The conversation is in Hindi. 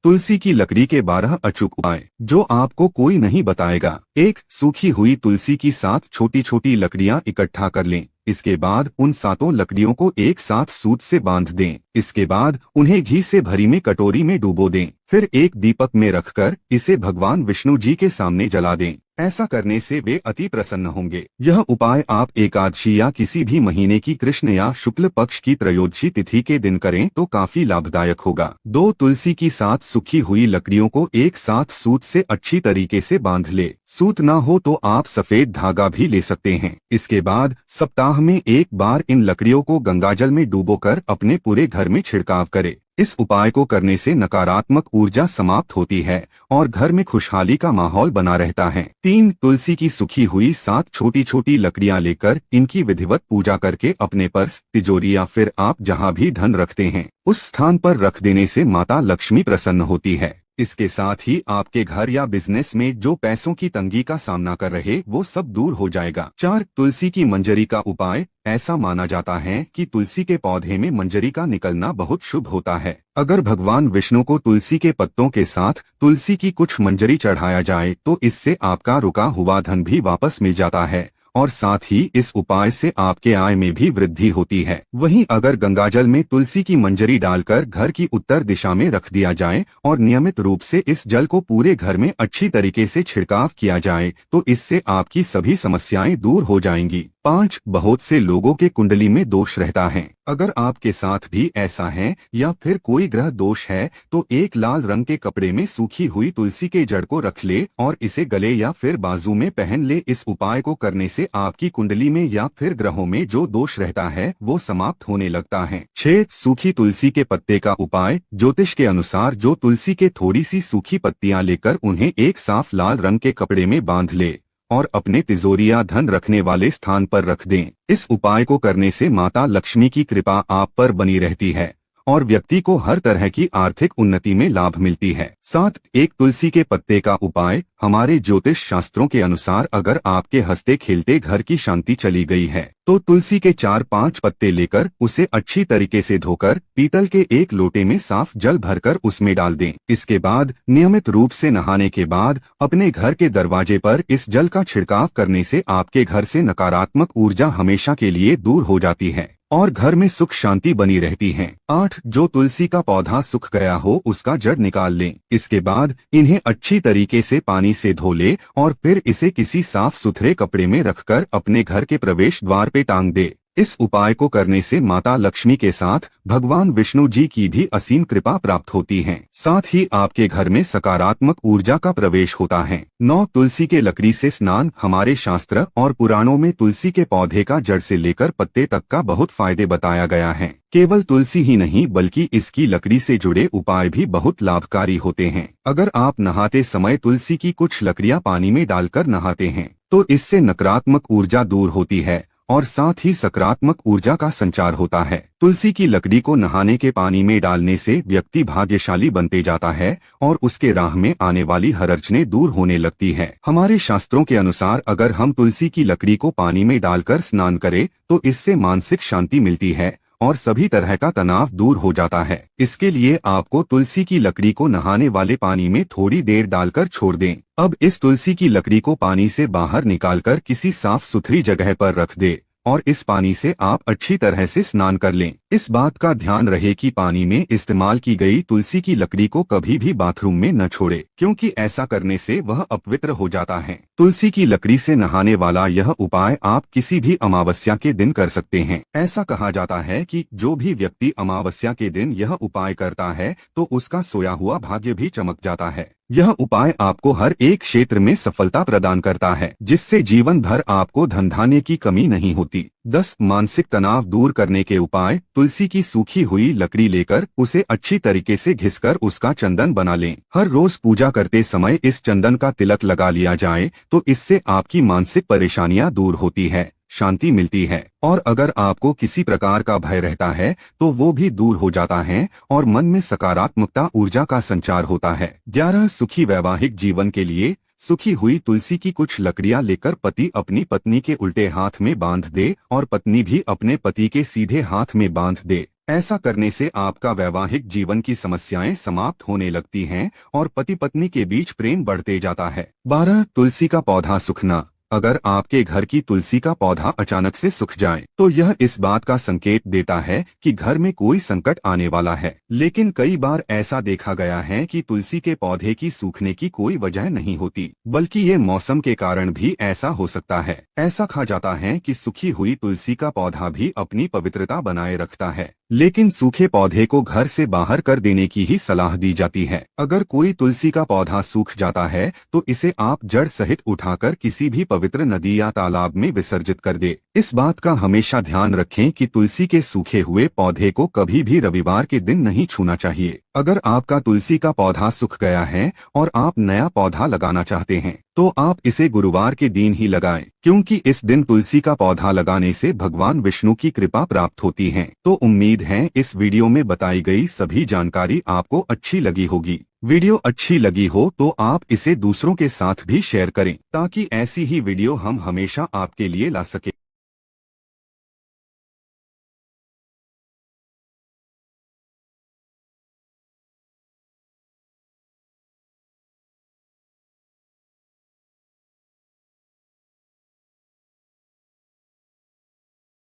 तुलसी की लकड़ी के 12 अचूक उपाय जो आपको कोई नहीं बताएगा। 1. सूखी हुई तुलसी की 7 छोटी छोटी लकड़ियां इकट्ठा कर लें। इसके बाद उन 7 लकड़ियों को एक साथ सूत से बांध दें। इसके बाद उन्हें घी से भरी में कटोरी में डुबो दें। फिर एक दीपक में रखकर इसे भगवान विष्णु जी के सामने जला दें। ऐसा करने से वे अति प्रसन्न होंगे। यह उपाय आप एकादशी या किसी भी महीने की कृष्ण या शुक्ल पक्ष की त्रयोदशी तिथि के दिन करें तो काफी लाभदायक होगा। 2. तुलसी की 7 सूखी हुई लकड़ियों को एक साथ सूत से अच्छी तरीके से बांध ले। सूत ना हो तो आप सफेद धागा भी ले सकते हैं। इसके बाद सप्ताह में एक बार इन लकड़ियों को गंगाजल में डुबोकर अपने पूरे घर में छिड़काव करें। इस उपाय को करने से नकारात्मक ऊर्जा समाप्त होती है और घर में खुशहाली का माहौल बना रहता है। 3. तुलसी की सूखी हुई 7 छोटी छोटी लकड़ियां लेकर इनकी विधिवत पूजा करके अपने पर्स, तिजोरी या फिर आप जहां भी धन रखते हैं उस स्थान पर रख देने से माता लक्ष्मी प्रसन्न होती है। इसके साथ ही आपके घर या बिजनेस में जो पैसों की तंगी का सामना कर रहे वो सब दूर हो जाएगा। 4. तुलसी की मंजरी का उपाय। ऐसा माना जाता है कि तुलसी के पौधे में मंजरी का निकलना बहुत शुभ होता है। अगर भगवान विष्णु को तुलसी के पत्तों के साथ तुलसी की कुछ मंजरी चढ़ाया जाए तो इससे आपका रुका हुआ धन भी वापस मिल जाता है और साथ ही इस उपाय से आपके आय में भी वृद्धि होती है। वहीं अगर गंगाजल में तुलसी की मंजरी डालकर घर की उत्तर दिशा में रख दिया जाए और नियमित रूप से इस जल को पूरे घर में अच्छी तरीके से छिड़काव किया जाए तो इससे आपकी सभी समस्याएं दूर हो जाएंगी। 5. बहुत से लोगों के कुंडली में दोष रहता है। अगर आपके साथ भी ऐसा है या फिर कोई ग्रह दोष है तो एक लाल रंग के कपड़े में सूखी हुई तुलसी के जड़ को रख ले और इसे गले या फिर बाजू में पहन ले। इस उपाय को करने से आपकी कुंडली में या फिर ग्रहों में जो दोष रहता है वो समाप्त होने लगता है। 6. सूखी तुलसी के पत्ते का उपाय। ज्योतिष के अनुसार जो तुलसी के थोड़ी सी सूखी पत्तियां लेकर उन्हें एक साफ लाल रंग के कपड़े में बांध ले और अपने तिजोरी या धन रखने वाले स्थान पर रख दें। इस उपाय को करने से माता लक्ष्मी की कृपा आप पर बनी रहती है और व्यक्ति को हर तरह की आर्थिक उन्नति में लाभ मिलती है। 7. एक तुलसी के पत्ते का उपाय। हमारे ज्योतिष शास्त्रों के अनुसार अगर आपके हंसते खेलते घर की शांति चली गई है तो तुलसी के 4-5 पत्ते लेकर उसे अच्छी तरीके से धोकर पीतल के एक लोटे में साफ जल भरकर उसमें डाल दें। इसके बाद नियमित रूप से नहाने के बाद अपने घर के दरवाजे पर इस जल का छिड़काव करने से आपके घर से नकारात्मक ऊर्जा हमेशा के लिए दूर हो जाती है और घर में सुख शांति बनी रहती है। 8. जो तुलसी का पौधा सूख गया हो उसका जड़ निकाल लें। इसके बाद इन्हें अच्छी तरीके से पानी से धो ले और फिर इसे किसी साफ सुथरे कपड़े में रखकर अपने घर के प्रवेश द्वार पे टांग दे। इस उपाय को करने से माता लक्ष्मी के साथ भगवान विष्णु जी की भी असीम कृपा प्राप्त होती है। साथ ही आपके घर में सकारात्मक ऊर्जा का प्रवेश होता है। 9. तुलसी के लकड़ी से स्नान। हमारे शास्त्र और पुराणों में तुलसी के पौधे का जड़ से लेकर पत्ते तक का बहुत फायदे बताया गया है। केवल तुलसी ही नहीं बल्कि इसकी लकड़ी से जुड़े उपाय भी बहुत लाभकारी होते हैं। अगर आप नहाते समय तुलसी की कुछ लकड़ियां पानी में डालकर नहाते हैं तो इससे नकारात्मक ऊर्जा दूर होती है और साथ ही सकारात्मक ऊर्जा का संचार होता है। तुलसी की लकड़ी को नहाने के पानी में डालने से व्यक्ति भाग्यशाली बनते जाता है और उसके राह में आने वाली हर अड़चनें दूर होने लगती है। हमारे शास्त्रों के अनुसार अगर हम तुलसी की लकड़ी को पानी में डालकर स्नान करें तो इससे मानसिक शांति मिलती है और सभी तरह का तनाव दूर हो जाता है। इसके लिए आपको तुलसी की लकड़ी को नहाने वाले पानी में थोड़ी देर डालकर छोड़ दें। अब इस तुलसी की लकड़ी को पानी से बाहर निकालकर किसी साफ सुथरी जगह पर रख दे और इस पानी से आप अच्छी तरह से स्नान कर लें। इस बात का ध्यान रहे कि पानी में इस्तेमाल की गई तुलसी की लकड़ी को कभी भी बाथरूम में न छोड़े क्योंकि ऐसा करने से वह अपवित्र हो जाता है। तुलसी की लकड़ी से नहाने वाला यह उपाय आप किसी भी अमावस्या के दिन कर सकते हैं। ऐसा कहा जाता है कि जो भी व्यक्ति अमावस्या के दिन यह उपाय करता है तो उसका सोया हुआ भाग्य भी चमक जाता है। यह उपाय आपको हर एक क्षेत्र में सफलता प्रदान करता है जिससे जीवन भर आपको धन धान्य की कमी नहीं होती। 10. मानसिक तनाव दूर करने के उपाय। तुलसी की सूखी हुई लकड़ी लेकर उसे अच्छी तरीके से घिसकर उसका चंदन बना लें। हर रोज पूजा करते समय इस चंदन का तिलक लगा लिया जाए तो इससे आपकी मानसिक परेशानियां दूर होती है, शांति मिलती है और अगर आपको किसी प्रकार का भय रहता है तो वो भी दूर हो जाता है और मन में सकारात्मकता ऊर्जा का संचार होता है। 11. सुखी वैवाहिक जीवन के लिए। सूखी हुई तुलसी की कुछ लकड़ियां लेकर पति अपनी पत्नी के उल्टे हाथ में बांध दे और पत्नी भी अपने पति के सीधे हाथ में बांध दे। ऐसा करने से आपका वैवाहिक जीवन की समस्याएं समाप्त होने लगती हैं और पति पत्नी के बीच प्रेम बढ़ते जाता है। 12. तुलसी का पौधा सूखना। अगर आपके घर की तुलसी का पौधा अचानक से सूख जाए तो यह इस बात का संकेत देता है कि घर में कोई संकट आने वाला है। लेकिन कई बार ऐसा देखा गया है कि तुलसी के पौधे की सूखने की कोई वजह नहीं होती, बल्कि ये मौसम के कारण भी ऐसा हो सकता है। ऐसा कहा जाता है कि सूखी हुई तुलसी का पौधा भी अपनी पवित्रता बनाए रखता है, लेकिन सूखे पौधे को घर से बाहर कर देने की ही सलाह दी जाती है। अगर कोई तुलसी का पौधा सूख जाता है तो इसे आप जड़ सहित उठाकर किसी भी पवित्र नदी या तालाब में विसर्जित कर दे। इस बात का हमेशा ध्यान रखें कि तुलसी के सूखे हुए पौधे को कभी भी रविवार के दिन नहीं छूना चाहिए। अगर आपका तुलसी का पौधा सूख गया है और आप नया पौधा लगाना चाहते हैं तो आप इसे गुरुवार के दिन ही लगाएं, क्योंकि इस दिन तुलसी का पौधा लगाने से भगवान विष्णु की कृपा प्राप्त होती है। तो उम्मीद है इस वीडियो में बताई गई सभी जानकारी आपको अच्छी लगी होगी। वीडियो अच्छी लगी हो तो आप इसे दूसरों के साथ भी शेयर करें ताकि ऐसी ही वीडियो हम हमेशा आपके लिए ला सके।